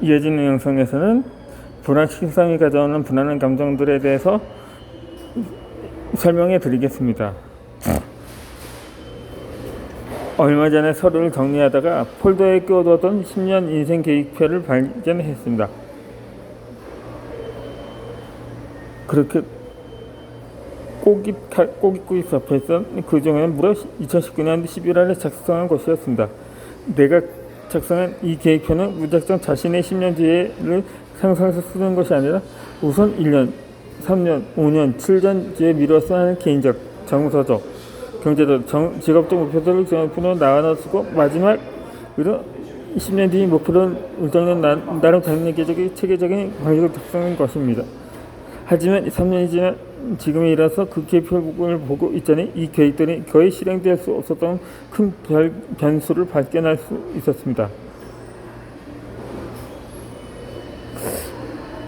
이어지는 영상에서는 불안식성이 가져오는 불안한 감정들에 대해서 설명해 드리겠습니다. 얼마 전에 서류를 정리하다가 폴더에 끼워두었던 10년 인생 계획표를 발견했습니다. 그렇게 꼭 잊고 있었던 그 중에는 무려 2019년 11월에 작성한 것이었습니다. 내가 작성한 이 계획표는 무작정 자신의 10년 뒤를 상상해서 쓰는 것이 아니라 우선 1년, 3년, 5년, 7년 뒤에 미뤄서 하는 개인적, 정서적, 경제적, 직업적 목표들을 정표로 나눠쓰고 마지막으로 10년 뒤 목표를 일정한 나름 장기적인 체계적인 방식으로 작성한 것입니다. 하지만 3년이 지난 지금에 이르러서 그 계획표를 보고 있자니 이 계획들이 거의 실행될 수 없었던 큰 변수를 발견할 수 있었습니다.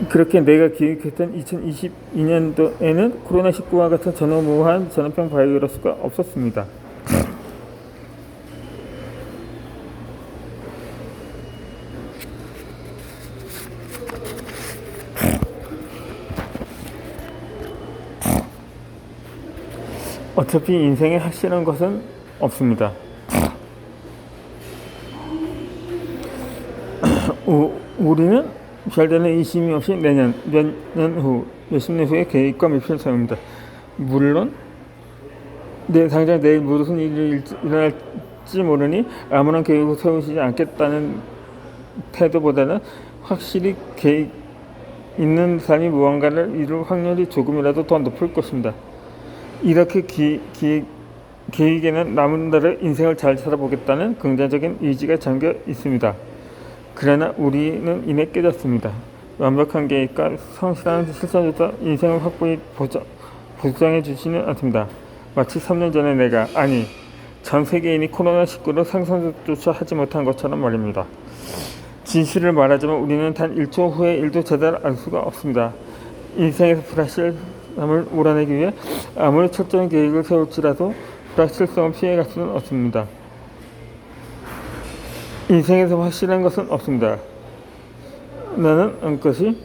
그렇게 내가 기획했던 2022년도에는 코로나19와 같은 전무후무한 전염병 바이러스가 없었습니다. 어차피 인생에 확실한 것은 없습니다. 우리는 별다른 의심이 없이 내년, 몇 년 후, 몇십 년 후의 계획과 목표를 세웁니다. 물론 당장 내일 무슨 일이 일어날지 모르니 아무런 계획을 세우지 않겠다는 태도보다는 확실히 계획 있는 사람이 무언가를 이룰 확률이 조금이라도 더 높을 것입니다. 이렇게 계획에는 남은 날의 인생을 잘 살아보겠다는 긍정적인 의지가 잠겨 있습니다. 그러나 우리는 이내 깨졌습니다. 완벽한 계획과 성실한 실천조차 인생을 확고히 보장해 주지는 않습니다. 마치 3년 전에 내가, 아니 전 세계인이 코로나19를 상상조차 하지 못한 것처럼 말입니다. 진실을 말하자면 우리는 단 1초 후의 일도 제대로 알 수가 없습니다. 인생에서 불확실함을 몰아내기 위해 아무리 철저한 계획을 세울지라도 불확실성을 피해갈 수는 없습니다. 인생에서 확실한 것은 없습니다. 나는 안 것이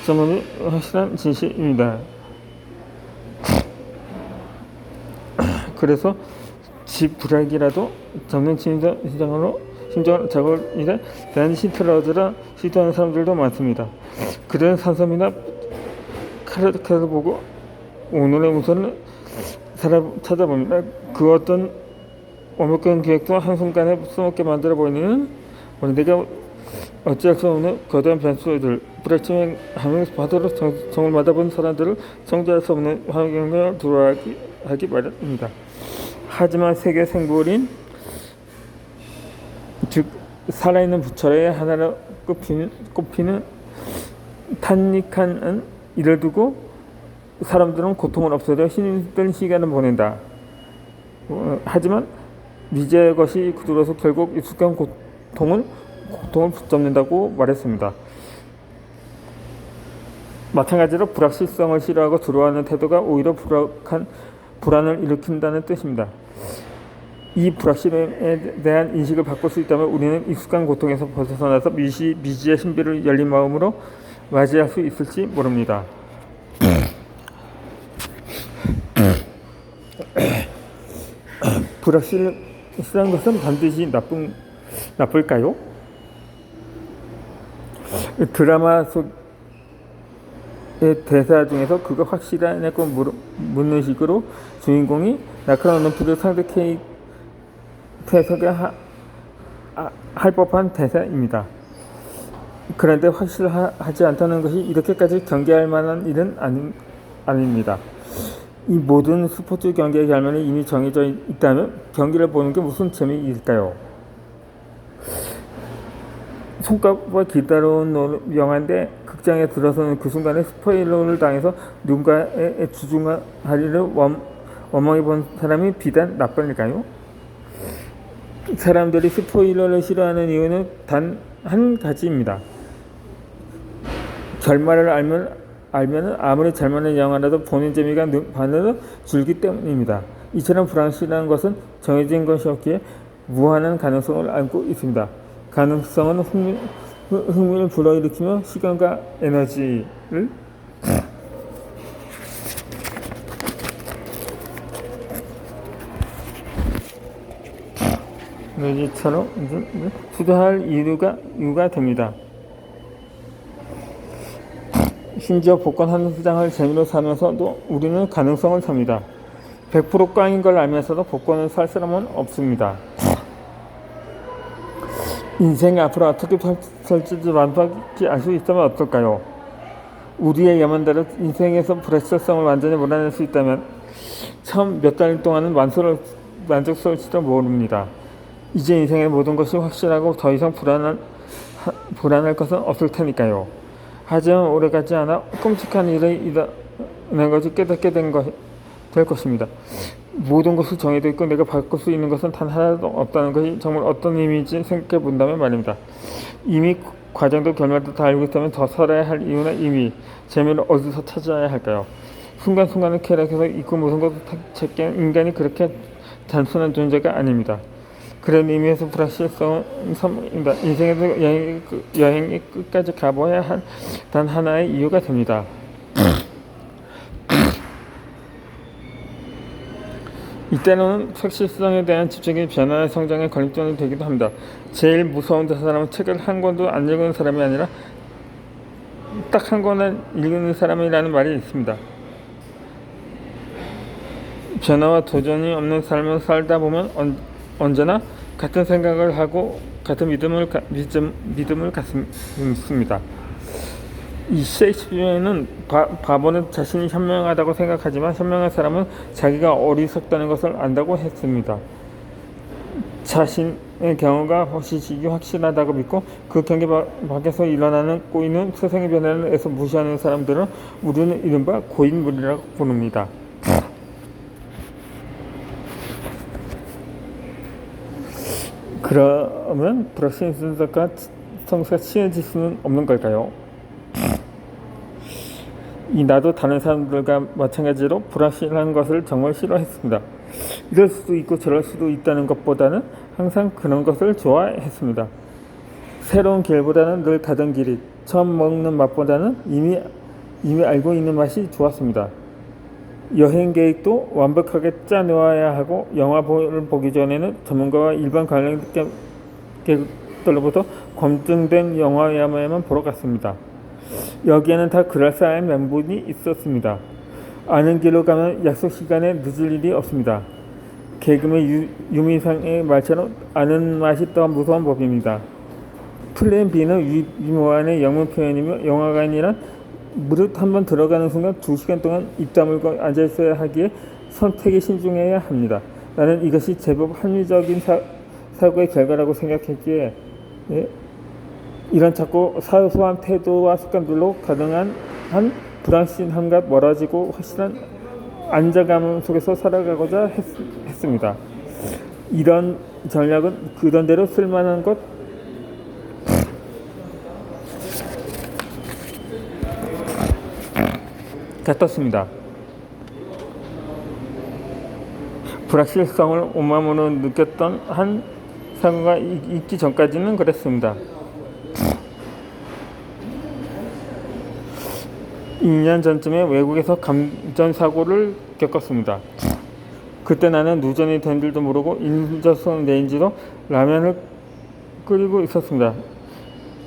전문이 확실한 진실입니다. 그래서 지불하기라도 잡는 심정으로 작업을 일해 대한 힌트를 얻으라 시도하는 사람들도 많습니다. 그들은 산섬이나 카드를 보고 오늘의 우선을 찾아봅니다. 그 어떤 완벽한 계획도 한순간에 써먹게 만들어 보이는 내가 어찌할 수 없는 거대한 변수들, 불확실함을 받으러 정을 맞아본 사람들을 정죄할 수 없는 환경을 두려워하기 마련입니다. 하지만 세계 생물인 즉 살아있는 부처의 하나로 꼽히는 탄닉한 이를 두고 사람들은 고통을 없애려 힘든 시간을 보낸다. 하지만 미제의 것이 그들어서 결국 익숙한 고통을 붙잡는다고 말했습니다. 마찬가지로 불확실성을 싫어하고 두려워하는 태도가 오히려 불안을 일으킨다는 뜻입니다. 이 불확실에 대한 인식을 바꿀 수 있다면 우리는 익숙한 고통에서 벗어나서 미지의 신비를 열린 마음으로 맞이할 수 있을지 모릅니다. 불확실한 것은 반드시 나쁠까요? 드라마 속의 대사 중에서 그거 확실하냐고 묻는 식으로 주인공이 날카로운 눈빛으로 상대 캐릭터에서게 할 법한 대사입니다. 그런데 확실하지 않다는 것이 이렇게까지 경계할 만한 일은 아닙니다. 이 모든 스포츠 경기의 결말이 이미 정해져 있다면 경기를 보는 게 무슨 재미일까요? 손꼽아 기다려온 영화인데 극장에 들어서는 그 순간에 스포일러를 당해서 누군가에 주중하리를 원망해 본 사람이 비단 나뿐일까요? 사람들이 스포일러를 싫어하는 이유는 단 한 가지입니다. 결말을 알면 아무리 잘 만든 영화라도 보는 재미가 반으로 줄기 때문입니다. 이처럼 불확실한 것은 정해진 것이 없기에 무한한 가능성을 안고 있습니다. 가능성은 흥미를 불러일으키며 시간과 에너지를 에너지처럼 투자할 이유가 됩니다. 심지어 복권 한 장을 재미로 사면서도 우리는 가능성을 삽니다. 100% 꽝인 걸 알면서도 복권을 살 사람은 없습니다. 인생이 앞으로 어떻게 펼칠지 완벽히 알 수 있다면 어떨까요? 우리의 예언대로 인생에서 불확실성을 완전히 몰아낼 수 있다면 처음 몇 달 동안은 만족스러울지도 모릅니다. 이제 인생의 모든 것이 확실하고 더 이상 불안할 것은 없을 테니까요. 하지만 오래가지 않아 끔찍한 일이 일어난 것을 깨닫게 될 것입니다. 모든 것이 정해져 있고 내가 바꿀 수 있는 것은 단 하나도 없다는 것이 정말 어떤 의미인지 생각해 본다면 말입니다. 이미 과정도 결말도 다 알고 있다면 더 살아야 할 이유나 의미, 재미를 어디서 찾아야 할까요? 순간순간을 쾌락해서 있고 모든 것을 찾기엔 인간이 그렇게 단순한 존재가 아닙니다. 그런 의미에서 불확실성은 선물입니다. 인생에서 여행이 끝까지 가봐야 한 단 하나의 이유가 됩니다. 이때로는 확실성에 대한 집중이 변화의 성장의 걸림돌이 되기도 합니다. 제일 무서운 사람은 책을 한 권도 안 읽은 사람이 아니라 딱 한 권을 읽는 사람이라는 말이 있습니다. 변화와 도전이 없는 삶을 살다 보면 언제나 같은 생각을 하고 같은 믿음을 갖습니다. 이 셰익스피어는 바보는 자신이 현명하다고 생각하지만 현명한 사람은 자기가 어리석다는 것을 안다고 했습니다. 자신의 경우가 확실하다고 믿고 그 경계 밖에서 일어나는 꼬이는 세상의 변화를 애써 무시하는 사람들은 우리는 이른바 고인물이라고 부릅니다. 그러면 불확실성과 성사가 친해질 수는 없는 걸까요? 나도 다른 사람들과 마찬가지로 불확실한 것을 정말 싫어했습니다. 이럴 수도 있고 저럴 수도 있다는 것보다는 항상 그런 것을 좋아했습니다. 새로운 길보다는 늘 가던 길이, 처음 먹는 맛보다는 이미 알고 있는 맛이 좋았습니다. 여행 계획도 완벽하게 짜놓아야 하고 영화를 보기 전에는 전문가와 일반 관람객들로부터 검증된 영화야만 보러 갔습니다. 여기에는 다 그럴싸한 명분이 있었습니다. 아는 길로 가면 약속 시간에 늦을 일이 없습니다. 개그맨 유미상의 말처럼 아는 맛이 더 무서운 법입니다. 플랜 B는 유모한의 영문 표현이며 영화관이란 무릇 한번 들어가는 순간 2시간 동안 입 다물고 앉아있어야 하기에 선택에 신중해야 합니다. 나는 이것이 제법 합리적인 사고의 결과라고 생각했기에 이런 작고 사소한 태도와 습관들로 가능한 불확실함과 멀어지고 확실한 안정감 속에서 살아가고자 했습니다. 이런 전략은 그런대로 쓸만한 것 같았습니다. 불확실성을 온몸으로 느꼈던 한 사고가 있기 전까지는 그랬습니다. 2년 전쯤에 외국에서 감전사고를 겪었습니다. 그때 나는 누전이 된 줄도 모르고 인저선 레인지로 라면을 끓이고 있었습니다.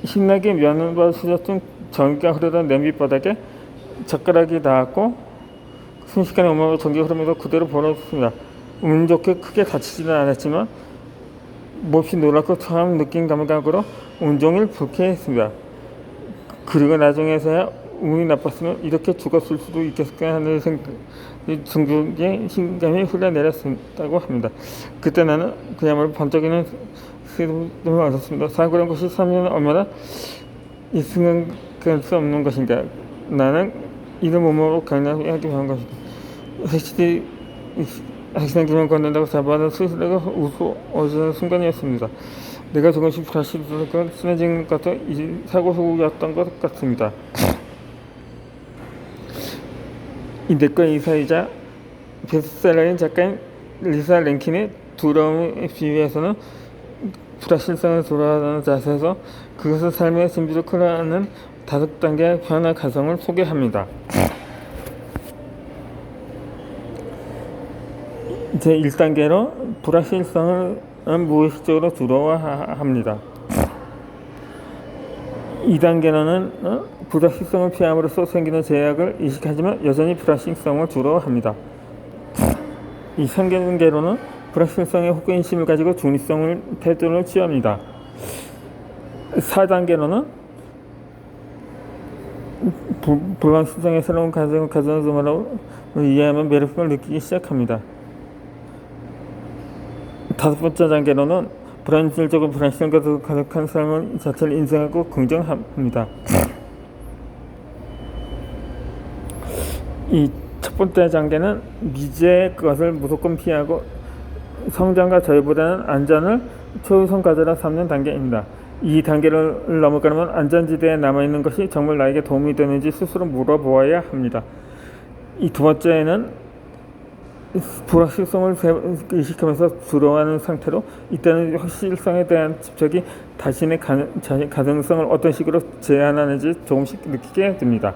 신나게 면을 씻었던 전기가 흐르던 냄비바닥에 젓가락이 닿았고 순식간에 온몸으로 전기가 흐르면서 그대로 벌어졌습니다. 운 좋게 크게 다치지는 않았지만 몹시 놀랍고 처음 느낀 감각으로 온종일 불쾌했습니다. 그리고 나중에서야 운이 나빴으면 이렇게 죽었을 수도 있겠을까 하는 중국의 신감이 흘러내렸다고 합니다. 그때 나는 그야말로 번쩍이는 슬픔을 얻었습니다. 사고란 것이 3년 얼마나 있을 수 없는 것인가. 나는 이런 몸으로 강력하게 한 것이다. 학생들만 걷는다고 잡아는 스스로가 웃어오는 순간이었습니다. 내가 조금씩 다시 쓰러진 것도 이 사고 속이었던 것 같습니다. 이 내과 의사이자 베스트셀러인 작가인 리사 랭킨의 두려움에 비유해서는 불확실성을 돌아가는 자세에서 그것을 삶의 준비로 끌어가는 5단계의 변화 과정을 소개합니다. 제1단계로 불확실성을 무의식적으로 두려워합니다. 2단계로는 불확실성을 피함으로써 생기는 제약을 인식하지만 여전히 불확실성을 두려워합니다. 이 3단계로는 불확실성의 호기심을 가지고 중립성을 태도를 취합니다. 4단계로는 불확실성의 새로운 가정을 가정으로 이해하면 매력을 느끼기 시작합니다. 5번째 단계로는 불안정적으로 불확실성과 가득한 삶을 자체를 인정하고 긍정합니다. 이 첫 번째 단계는 미지의 것을 무조건 피하고 성장과 자유보다는 안전을 최우선 과제로 삼는 단계입니다. 이 단계를 넘어가려면 안전지대에 남아있는 것이 정말 나에게 도움이 되는지 스스로 물어보아야 합니다. 이 두 번째는 불확실성을 의식하면서 두려워하는 상태로 이때는 확실성에 대한 집착이 자신의 가능성을 어떤 식으로 제한하는지 조금씩 느끼게 됩니다.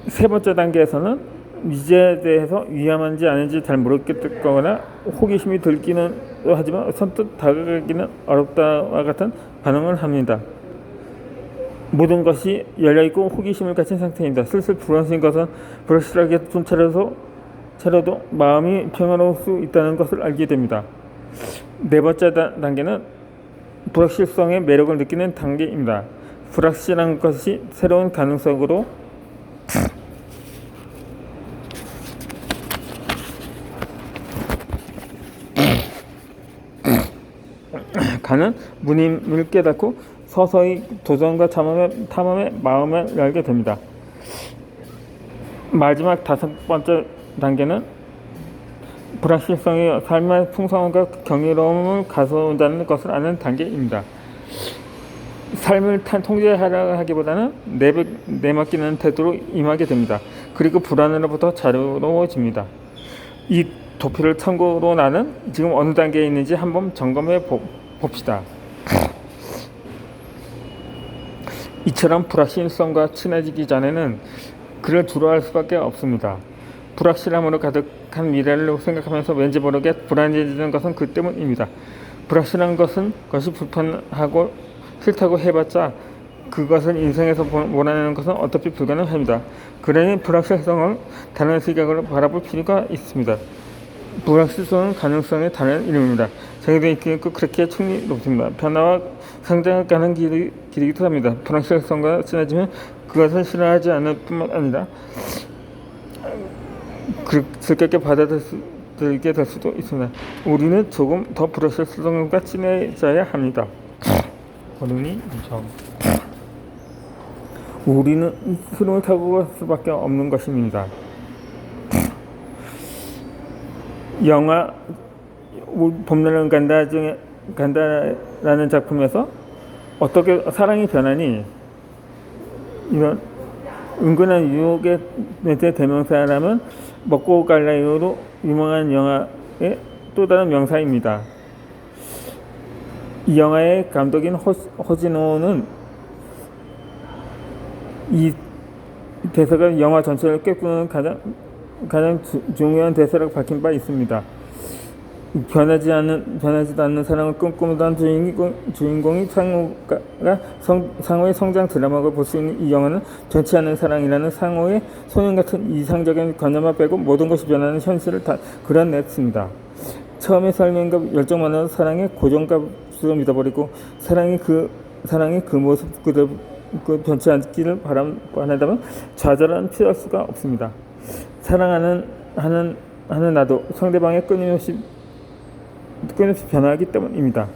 세 번째 단계에서는 미지에 대해서 위험한지 아닌지 잘 모르겠거나 호기심이 들기는 하지만 선뜻 다가가기는 어렵다와 같은 반응을 합니다. 모든 것이 열려있고 호기심을 가진 상태입니다. 슬슬 불안해진 것은 불확실하게 좀 차려도 마음이 평화로울 수 있다는 것을 알게 됩니다. 네 번째 단계는 불확실성의 매력을 느끼는 단계입니다. 불확실한 것이 새로운 가능성으로 가는 문임을 깨닫고 서서히 도전과 탐험의 마음을 열게 됩니다. 마지막 5번째 단계는 불확실성이 삶의 풍성함과 경이로움을 가져온다는 것을 아는 단계입니다. 삶을 통제하려 하기보다는 내맡기는 태도로 임하게 됩니다. 그리고 불안으로부터 자유로워집니다. 이 도피를 참고로 나는 지금 어느 단계에 있는지 한번 점검해 봅시다. 이처럼 불확실성과 친해지기 전에는 그를 두려워할 수밖에 없습니다. 불확실함으로 가득한 미래를 생각하면서 왠지 모르게 불안해지는 것은 그 때문입니다. 불확실한 것이 불편하고 싫다고 해봤자 그것을 인생에서 몰아내는 것은 어차피 불가능합니다. 그러니 불확실성을 다른 시각으로 바라볼 필요가 있습니다. 불확실성은 가능성의 다른 이름입니다. 정해져 있고 그렇게 충분히 높습니다. 변화와 성장을 가는 길이기도 합니다. 불확실성과 친해지면 그것을 싫어하지 않을 뿐만 아니라 즐겁게 받아들이게 될 수도 있습니다. 우리는 조금 더 불확실성과 친해져야 합니다. 어른이 우리는 흐름을 타고 갈 수밖에 없는 것입니다. 영화 봄날은 간다라는 작품에서 어떻게 사랑이 변하니 이런 은근한 유혹의 대명사라면 먹고 갈라요로 유명한 영화의 또 다른 명사입니다. 이 영화의 감독인 호지노는 이 대사가 영화 전체를 꿰꾸는 가장 중요한 대사라고 밝힌 바 있습니다. 변하지도 않는 사랑을 꿈꾸던 주인공이 상호의 성장 드라마를 볼 수 있는 이 영화는 변치 않는 사랑이라는 상호의 소년 같은 이상적인 관념만 빼고 모든 것이 변하는 현실을 다 그려냈습니다. 처음에 설명과 열정만으로 사랑의 고정값으로 믿어버리고 사랑이 그 모습 그대로 변치 않기를 바란다면 좌절은 피할 수가 없습니다. 사랑하는 나도 상대방의 끊임없이 변화하기 때문입니다.